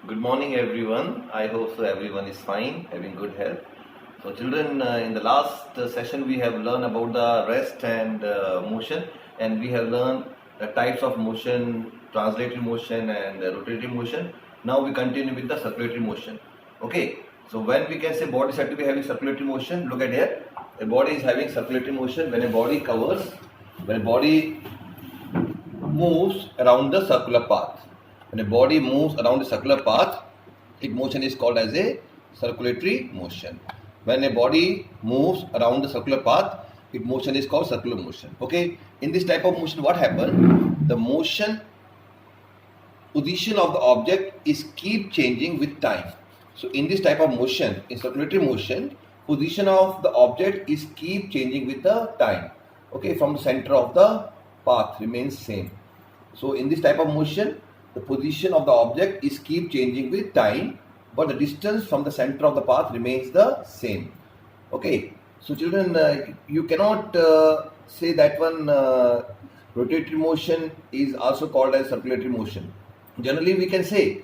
Good morning, everyone. I hope so everyone is fine, having good health. So, children, in the last session, we have learned about the rest and motion, and we have learned the types of motion, translatory motion, and rotatory motion. Now, we continue with the circulatory motion. Okay, so when we can say body is said to be having circulatory motion, look at here. A body is having circulatory motion when a body when a body moves around the circular path. When a body moves around the circular path, its motion is called as a circulatory motion. When a body moves around the circular path, its motion is called circular motion. Okay, in this type of motion, what happens? The motion position of the object is keep changing with time. So in this type of motion, in circulatory motion, position of the object is keep changing with the time. Okay, from the center of the path remains same. So in this type of motion, the position of the object is keep changing with time, but the distance from the center of the path remains the same. Okay, so children, you cannot say that one rotatory motion is also called as circulatory motion. Generally, we can say,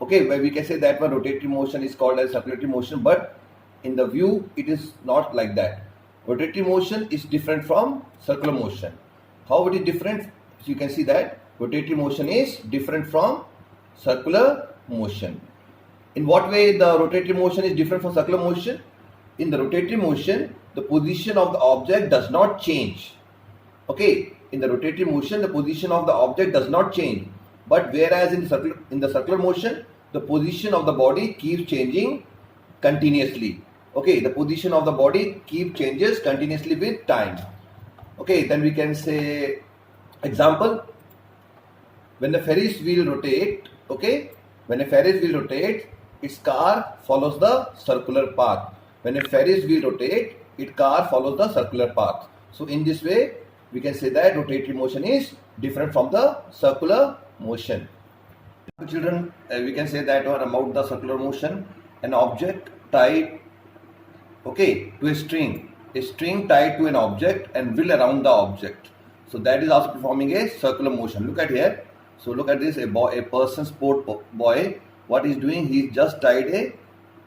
okay, we can say that one rotatory motion is called as circulatory motion, but in the view, it is not like that. Rotatory motion is different from circular motion. How it is different? So you can see that rotatory motion is different from circular motion. In what way the rotatory motion is different from circular motion? In the rotatory motion, the position of the object does not change. Okay, in the rotatory motion, the position of the object does not change. But whereas in the circular motion, the position of the body keeps changing continuously. Okay, the position of the body keeps changes continuously with time. Okay, then we can say, example, when the Ferris wheel rotate, okay, when a Ferris wheel rotates, its car follows the circular path. When a Ferris wheel rotates, its car follows the circular path. So in this way, we can say that rotatory motion is different from the circular motion. Children, we can say that one about the circular motion. An object tied, okay, to a string tied to an object and wheel around the object. So that is also performing a circular motion. Look at here. So look at this, a person, sport boy, what he's doing, he's just tied a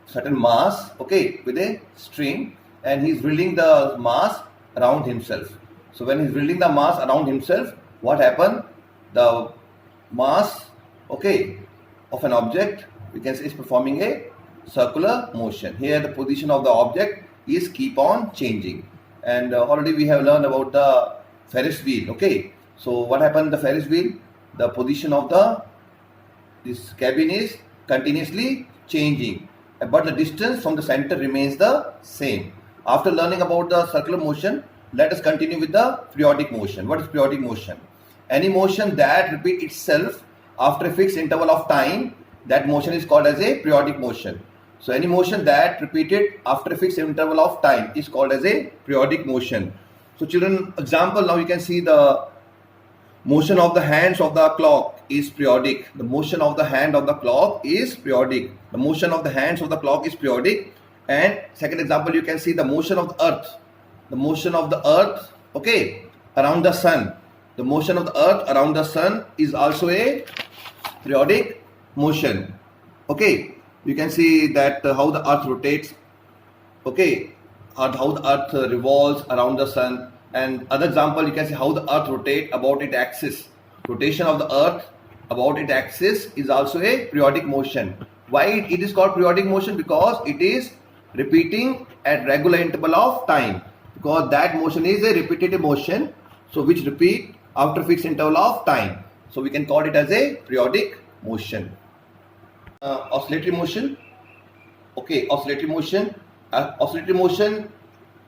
certain mass, okay, with a string, and he's wheeling the mass around himself. So when he's wheeling the mass around himself, what happened? The mass, okay, of an object, we can say is performing a circular motion. Here the position of the object is keep on changing. And already we have learned about the Ferris wheel, okay. So what happened the Ferris wheel? The position of this cabin is continuously changing, but the distance from the center remains the same. After learning about the circular motion, let us continue with the periodic motion. What is periodic motion? Any motion that repeats itself after a fixed interval of time, that motion is called as a periodic motion. So any motion that repeated after a fixed interval of time is called as a periodic motion. So children, example, now you can see the motion of the hands of the clock is periodic. The motion of the hand of the clock is periodic. The motion of the hands of the clock is periodic. And second example, you can see the motion of the earth. The motion of the earth, okay, around the sun. The motion of the earth around the sun is also a periodic motion. Okay, you can see that how the earth rotates, okay, how the earth revolves around the sun. And other example, you can see how the earth rotates about its axis. Rotation of the earth about its axis is also a periodic motion. Why it is called periodic motion? Because it is repeating at regular interval of time. Because that motion is a repetitive motion, so which repeat after fixed interval of time. So we can call it as a periodic motion. Oscillatory motion. Okay, oscillatory motion. Oscillatory motion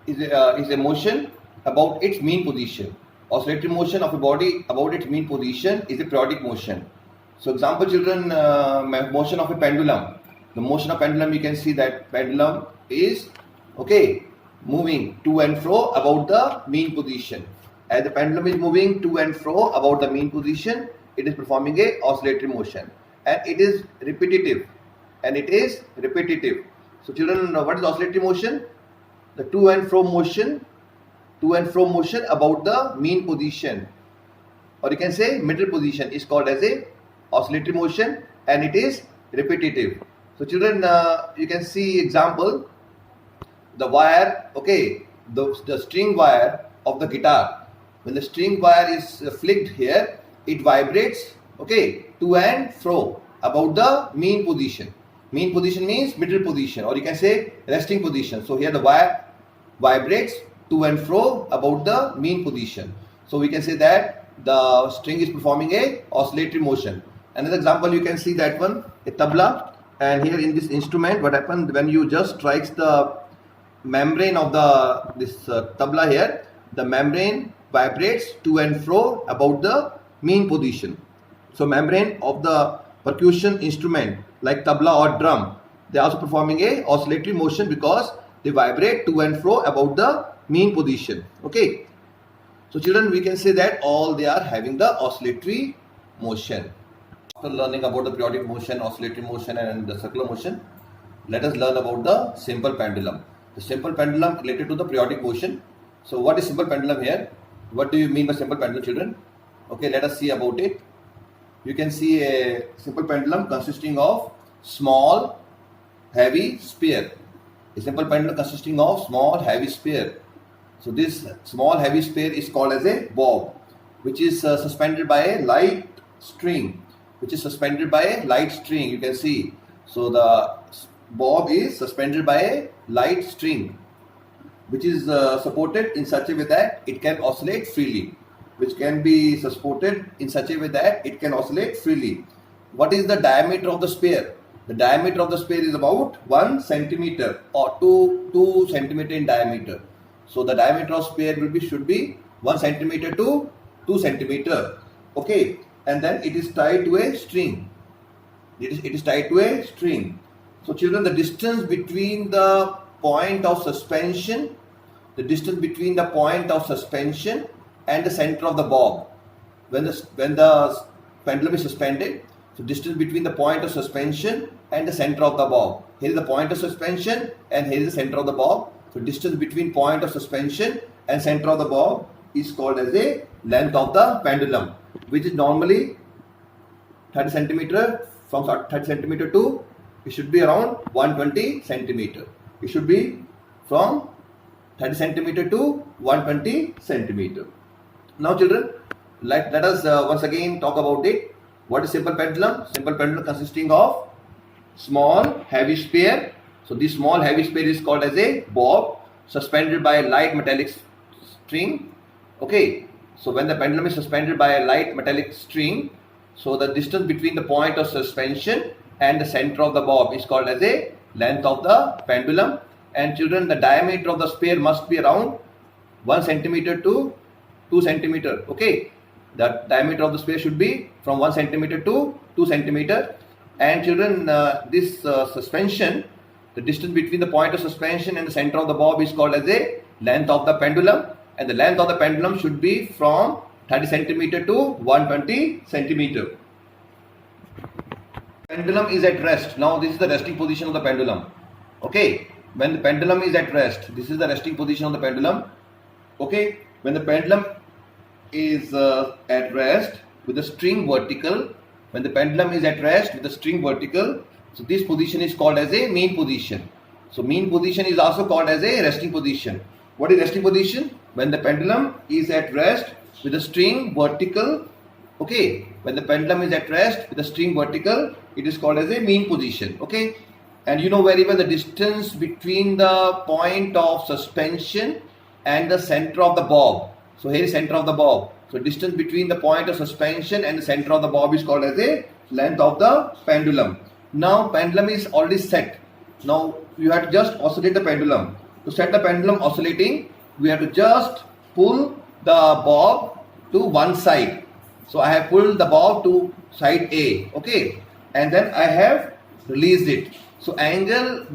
is a motion about its mean position. Oscillatory motion of a body about its mean position is a periodic motion. So example children, motion of a pendulum. The motion of pendulum, you can see that pendulum is, okay, moving to and fro about the mean position. As the pendulum is moving to and fro about the mean position, it is performing a oscillatory motion. And it is repetitive. So children, what is oscillatory motion? The to and fro motion about the mean position, or you can say middle position, is called as a oscillatory motion, and it is repetitive. So children, you can see example, the wire, okay, the string wire of the guitar. When the string wire is flicked here, it vibrates, okay, to and fro about the mean position. Mean position means middle position, or you can say resting position. So here the wire vibrates to and fro about the mean position. So we can say that the string is performing a oscillatory motion. Another example, you can see that one, a tabla, and here in this instrument, what happens when you just strikes the membrane of this tabla here, the membrane vibrates to and fro about the mean position. So membrane of the percussion instrument like tabla or drum, they are also performing a oscillatory motion because they vibrate to and fro about the mean position. Okay. So children, we can say that all they are having the oscillatory motion. After learning about the periodic motion, oscillatory motion and the circular motion, let us learn about the simple pendulum. The simple pendulum related to the periodic motion. So what is simple pendulum here? What do you mean by simple pendulum, children? Okay, let us see about it. You can see a simple pendulum consisting of small, heavy sphere. A simple pendulum consisting of small, heavy sphere. So this small, heavy sphere is called as a bob, which is suspended by a light string. You can see. So the bob is suspended by a light string, which is supported in such a way that it can oscillate freely. What is the diameter of the sphere? The diameter of the sphere is about 1 centimeter or 2 centimeter in diameter. So the diameter of sphere should be 1 centimeter to 2 centimeter. Okay, and then it is tied to a string. So children, the distance between the point of suspension, and the center of the bob, when the pendulum is suspended, so distance between the point of suspension and the center of the bob. Here is the point of suspension and here is the center of the bob. So distance between point of suspension and center of the bob is called as a length of the pendulum, which is normally 30 centimeter. From 30 centimeter to, it should be around 120 centimeter. It should be from 30 centimeter to 120 centimeter. Now children, let us once again talk about it. What is simple pendulum? Simple pendulum consisting of small, heavy sphere. So this small, heavy sphere is called as a bob, suspended by a light metallic string. Okay, so when the pendulum is suspended by a light metallic string, so the distance between the point of suspension and the center of the bob is called as a length of the pendulum. And children, the diameter of the sphere must be around 1 centimeter to 2 centimeter. Okay, the diameter of the sphere should be from 1 centimeter to 2 centimeter. And children, this suspension, the distance between the point of suspension and the center of the bob is called as a length of the pendulum. And the length of the pendulum should be from 30 centimeter to 120 centimeter. Pendulum is at rest. Now this is the resting position of the pendulum. Okay, when the pendulum is at rest, this is the resting position of the pendulum. Okay, when the pendulum is at rest with the string vertical, so this position is called as a mean position. So mean position is also called as a resting position. What is resting position? When the pendulum is at rest with the string vertical. Okay, when the pendulum is at rest with the string vertical, it is called as a mean position. Okay, and you know very well the distance between the point of suspension and the center of the bob. So here is center of the bob. So distance between the point of suspension and the center of the bob is called as a length of the pendulum. Now pendulum is already set. Now you have to just oscillate the pendulum. To set the pendulum oscillating, we have to just pull the bob to one side. So I have pulled the bob to side A. Okay, and then I have released it. So angle,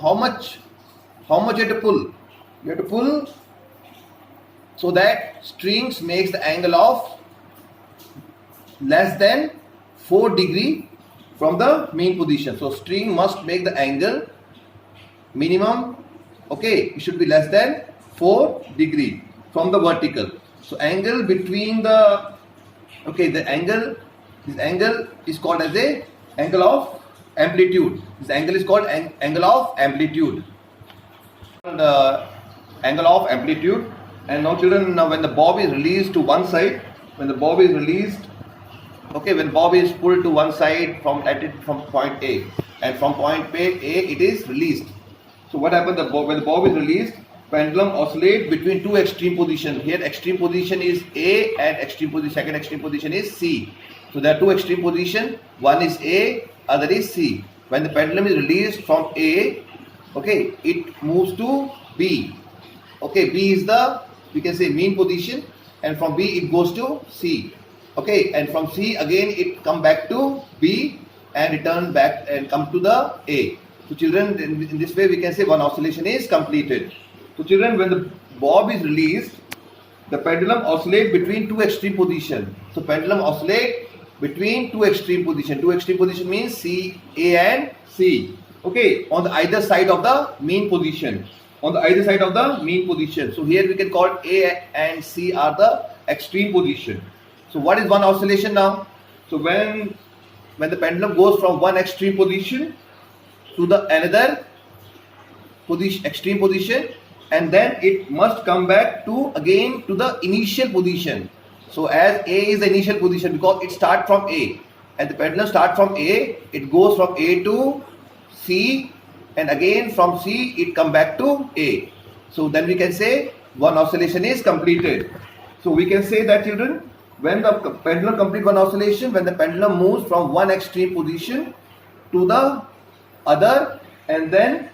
how much you have to pull? You have to pull so that strings makes the angle of less than 4 degree from the mean position. So string must make the angle minimum, okay, it should be less than 4 degree from the vertical. So angle between the, okay, the angle, this angle is called as a angle of amplitude. This angle is called angle of amplitude. And, angle of amplitude. And now children, when the bob is released to one side, when the bob is released, okay, when bob is pulled to one side from point A, and from point A it is released. So what happens? When the bob is released, pendulum oscillates between two extreme positions. Here extreme position is A and second extreme position is C. So there are two extreme positions. One is A, other is C. When the pendulum is released from A, okay, it moves to B. Okay, B is the, we can say, mean position, and from B it goes to C. Okay, and from C again it come back to B and return back and come to the A. So children, in this way we can say one oscillation is completed. So children, when the bob is released, the pendulum oscillates between two extreme positions. So pendulum oscillates between two extreme positions. Two extreme position means C, A and C. Okay, on the either side of the mean position. On the either side of the mean position. So here we can call A and C are the extreme position. So what is one oscillation now? So when the pendulum goes from one extreme position to the another position, extreme position, and then it must come back to again to the initial position. So as A is the initial position because it starts from A, and the pendulum starts from A, it goes from A to C, and again from C it come back to A. So then we can say one oscillation is completed. So we can say that children, when the pendulum completes one oscillation, when the pendulum moves from one extreme position to the other and then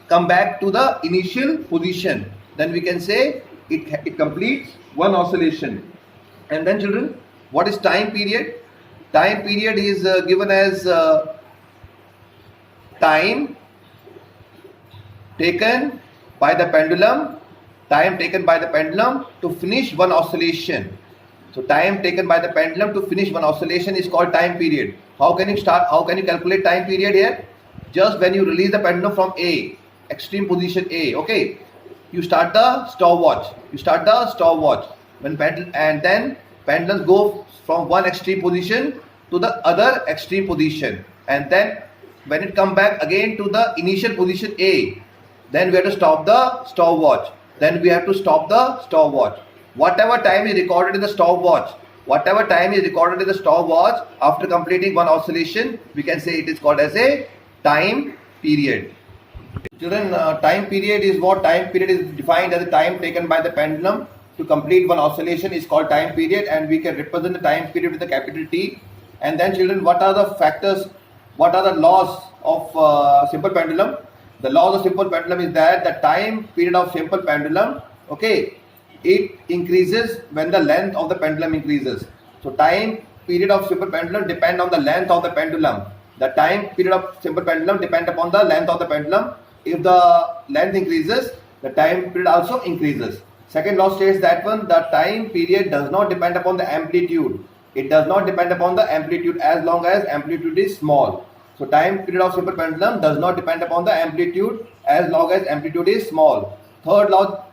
come back to the initial position, then we can say it completes one oscillation. And then children, what is time period? Time period is given as time taken by the pendulum to finish one oscillation. So time taken by the pendulum to finish one oscillation is called time period. How can you calculate time period here? Just when you release the pendulum from A, extreme position A, okay, you start the stopwatch. When then pendulums go from one extreme position to the other extreme position, and then when it come back again to the initial position A, then we have to stop the stopwatch. Whatever time is recorded in the stopwatch, after completing one oscillation, we can say it is called as a time period. Children, time period is what? Time period is defined as the time taken by the pendulum to complete one oscillation is called time period, and we can represent the time period with a capital T. And then children, what are the factors, what are the laws of simple pendulum? The laws of simple pendulum is that the time period of simple pendulum, okay, it increases when the length of the pendulum increases. So time period of simple pendulum depend on the length of the pendulum. The time period of simple pendulum depend upon the length of the pendulum. If the length increases, the time period also increases. Second law states that the time period does not depend upon the amplitude. It does not depend upon the amplitude as long as amplitude is small. So time period of simple pendulum does not depend upon the amplitude as long as amplitude is small. Third law,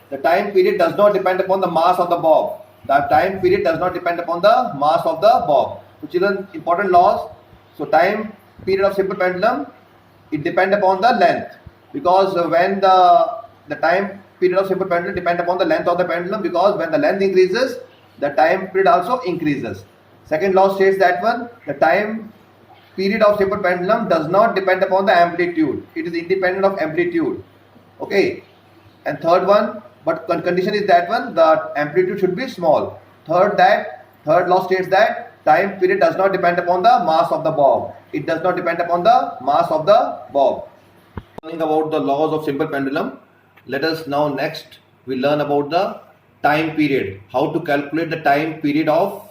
the time period does not depend upon the mass of the bob. The time period does not depend upon the mass of the bob. So children, important laws. So time period of simple pendulum, it depend upon the length, because when the time period of simple pendulum depend upon the length of the pendulum, because when the length increases, the time period also increases. Second law states that the time period of simple pendulum does not depend upon the amplitude. It is independent of amplitude. Okay. And third one, but condition is that the amplitude should be small. Third law states that time period does not depend upon the mass of the bob. It does not depend upon the mass of the bob. Learning about the laws of simple pendulum, let us now next we learn about the time period. How to calculate the time period of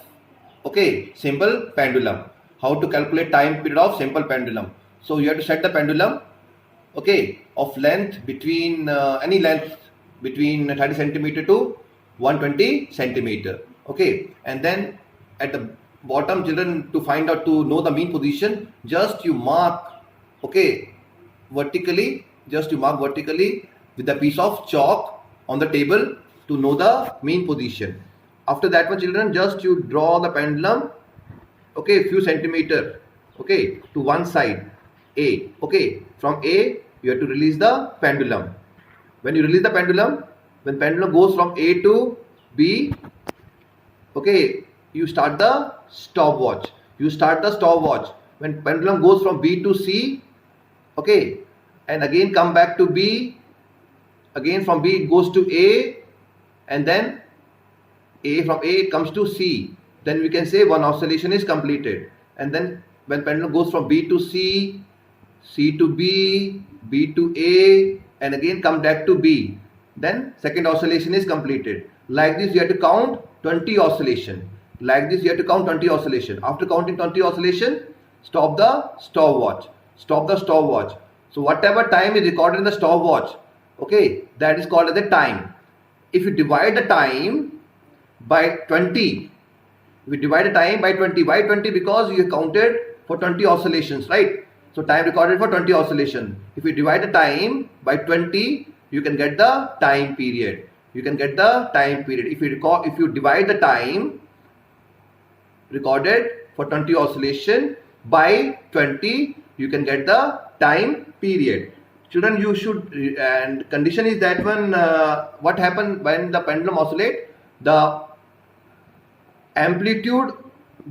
simple pendulum. How to calculate time period of simple pendulum. So you have to set the pendulum of length between any length between 30 centimeter to 120 centimeter. Okay, and then at the bottom, children, to know the mean position, just you mark vertically with a piece of chalk on the table to know the mean position. After that one, children, just you draw the pendulum few centimeter okay, to one side A. Okay, from A you have to release the pendulum. When you release the pendulum, when pendulum goes from A to B, okay, you start the stopwatch. You start the stopwatch when pendulum goes from B to C, okay, and again come back to B. Again from B it goes to A, and then from A it comes to C. Then we can say one oscillation is completed. And then when pendulum goes from B to C, C to B, B to A, and again come back to B, then second oscillation is completed. Like this you have to count 20 oscillation. Like this you have to count 20 oscillation. After counting 20 oscillation, stop the stopwatch. Stop the stopwatch. So whatever time is recorded in the stopwatch, okay, that is called as the time. If you divide the time by 20, we divide the time by 20. Why 20? Because you counted for 20 oscillations, right? So time recorded for 20 oscillation. If you divide the time by 20, you can get the time period. You can get the time period. If you divide the time recorded for 20 oscillation by 20, you can get the time period. Children, you should, and condition is that when what happens when the pendulum oscillate, the amplitude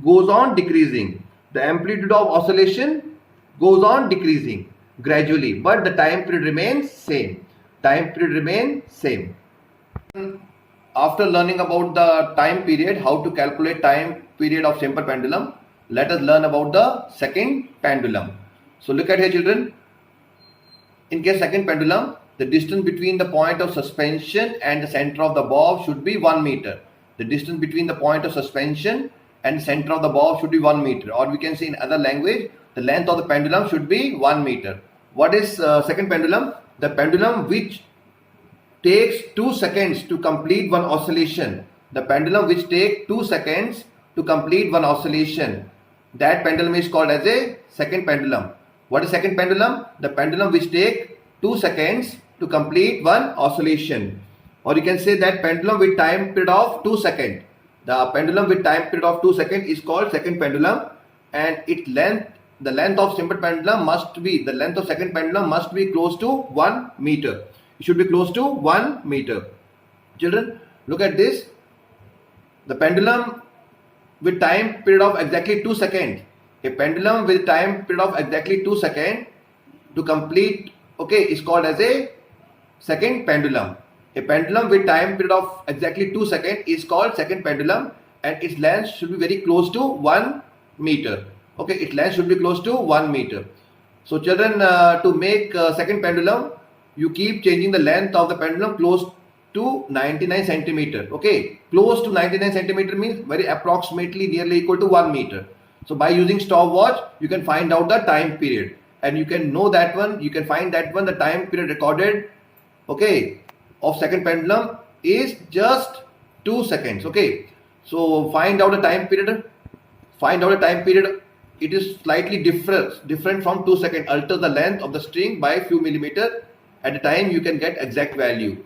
goes on decreasing. The amplitude of oscillation goes on decreasing gradually, but the time period remains same. Time period remains same. After learning about the time period, how to calculate time period of simple pendulum, let us learn about the second pendulum. So look at here, children. In case second pendulum, the distance between the point of suspension and the center of the bob should be 1 meter. The distance between the point of suspension and center of the bob should be 1 meter, or we can say in other language, the length of the pendulum should be 1 meter. What is second pendulum? The pendulum which takes 2 seconds to complete one oscillation. The pendulum which takes 2 seconds to complete one oscillation. That pendulum is called as a second pendulum. What is second pendulum? The pendulum which takes 2 seconds to complete one oscillation. Or you can say that pendulum with time period of 2 seconds. The pendulum with time period of 2 seconds is called second pendulum, and its length, the length of simple pendulum must be, the length of second pendulum must be close to 1 meter. It should be close to 1 meter. Children, look at this. The pendulum with time period of exactly 2 seconds. A pendulum with time period of exactly 2 seconds to complete, okay, is called as a second pendulum. A pendulum with time period of exactly 2 seconds is called second pendulum, and its length should be very close to 1 meter. Okay, its length should be close to 1 meter. So children, to make second pendulum, you keep changing the length of the pendulum close to 99 centimeter. Okay, close to 99 centimeter means very approximately nearly equal to 1 meter. So by using stopwatch, you can find out the time period, and you can know that one, you can find that one, the time period recorded, okay, of second pendulum is just 2 seconds. Okay, so find out the time period. Find out the time period. It is slightly different from 2 seconds. Alter the length of the string by a few millimeter. At a time you can get exact value.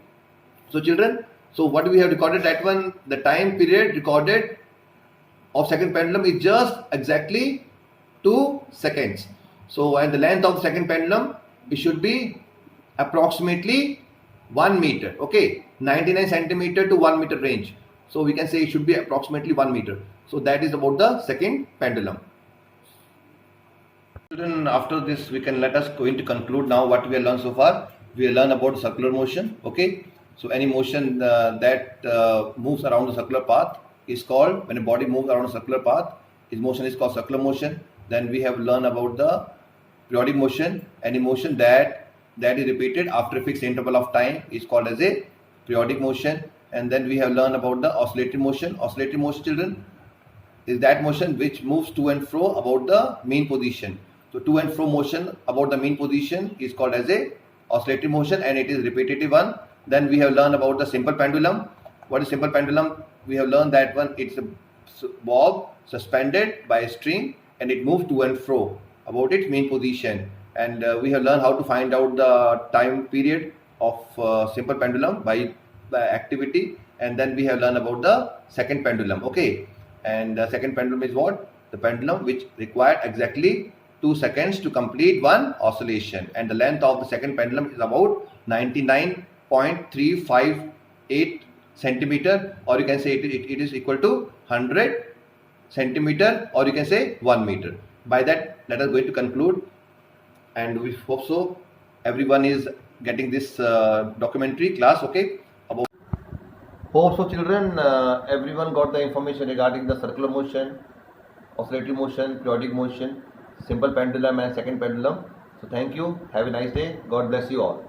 So children, so what we have recorded, that one, the time period recorded of second pendulum is just exactly 2 seconds. So and the length of the second pendulum, it should be approximately 1 meter. Okay, 99 centimeter to 1 meter range. So we can say it should be approximately 1 meter. So that is about the second pendulum. Children, after this we can let us going to conclude now what we have learned so far. We have learned about circular motion. Okay, so any motion that moves around the circular path is called, when a body moves around a circular path, its motion is called circular motion. Then we have learned about the periodic motion. Any motion that is repeated after a fixed interval of time is called as a periodic motion. And then we have learned about the oscillatory motion. Oscillatory motion, children, is that motion which moves to and fro about the mean position. So to and fro motion about the mean position is called as a oscillatory motion, and it is repetitive one. Then we have learned about the simple pendulum. What is simple pendulum? We have learned that one, it's a bob suspended by a string, and it moves to and fro about its mean position. And we have learned how to find out the time period of simple pendulum by activity. And then we have learned about the second pendulum. Okay, and the second pendulum is what? The pendulum which required exactly 2 seconds to complete one oscillation, and the length of the second pendulum is about 99.358 centimeter, or you can say it is equal to 100 centimeter, or you can say 1 meter. By that, let us going to conclude, and we hope so everyone is getting this documentary class, okay? Hope so, children. Everyone got the information regarding the circular motion, oscillatory motion, periodic motion, simple pendulum and second pendulum. So thank you. Have a nice day. God bless you all.